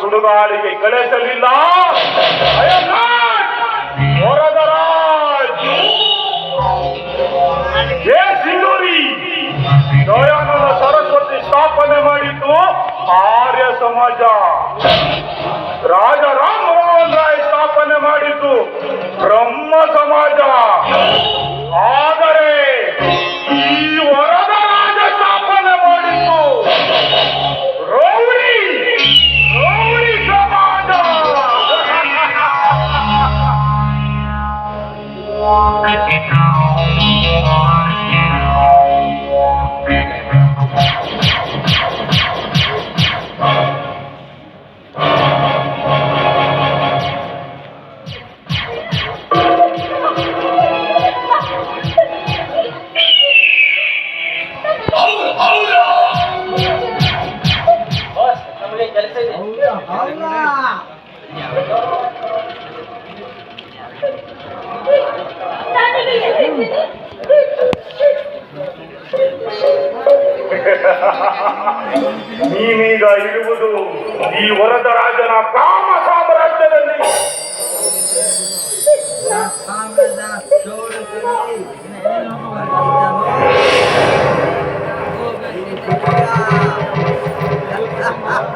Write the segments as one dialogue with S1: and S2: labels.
S1: ಸುಡುಗಾಳಿಗೆ ಕಳಿಸಲಿಲ್ಲ. ವರದರಾಜ್ ಹೇ ಸಿಂಧೂರಿ, ದಯಾನಂದ ಸರಸ್ವತಿ ಸ್ಥಾಪನೆ ಮಾಡಿದ್ದು ಆರ್ಯ ಸಮಾಜ. ರಾಜ ರಾಮ್ ಮೋಹನ್ ರಾಯ್ ಸ್ಥಾಪನೆ ಮಾಡಿದ್ದು ಬ್ರಹ್ಮ ಸಮಾಜ. ಆದರೆ ಈ ವರದರಾಜ ಸ್ಥಾಪನೆ ಮಾಡಿದ್ದು ರೌಡಿ ಸಮಾಜ. ನೀನೀಗ ಇರುವುದು ಈ ವರದರಾಜನ ಕಾಮ ಸಾಮ್ರಾಜ್ಯದಲ್ಲಿ.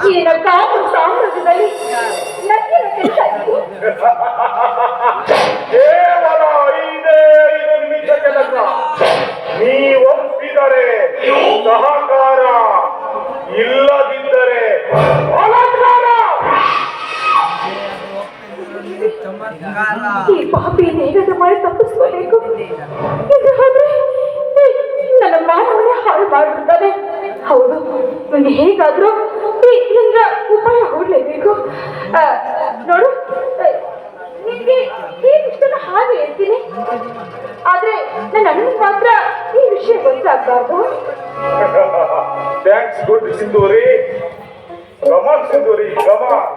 S2: ಈಗಿನ ಕಾಮ ಸಾಮ್ರಾಜ್ಯದಲ್ಲಿ
S1: ಕೇವಲ 5 ನಿಮಿಷ ಕೆಲಸ. ನೀ ಒಪ್ಪಿದರೆ ಸಹಕಾರ, ಇಲ್ಲದಿದ್ದರೆ ಬಲಾತ್ಕಾರ.
S2: ಈ ಪಾಪಿಯನ್ನು ಹೇಗಾದ್ರೂ ಮಾಡಿ ತಪ್ಪಿಸ್ಕೋಬೇಕು. ಹೋದ್ರೆ ನನ್ನ ಮಾನವನೇ ಹಾಳು ಮಾಡಿಬಿಡ್ತಾನೆ. ಹೌದು, ನನಗೆ ಹೇಗಾದ್ರೂ ಇದರಿಂದ ಉಪಾಯ ಹೊರಡಲೇಬೇಕು. ನೋಡು, ನಿನಗೆ ಹೇಗಿಷ್ಟನ್ನು ಹಾಗೆ ಹೇಳ್ತೀನಿ, ಆದ್ರೆ ನನ್ನ ಅಣ್ಣನಿಗೆ ಮಾತ್ರ ಈ ವಿಷಯ ಗೊತ್ತಾಗಬಾರ್ದು.
S1: Thanks good Sindhuri. Come on Sindhuri, ಕಮಾನ್.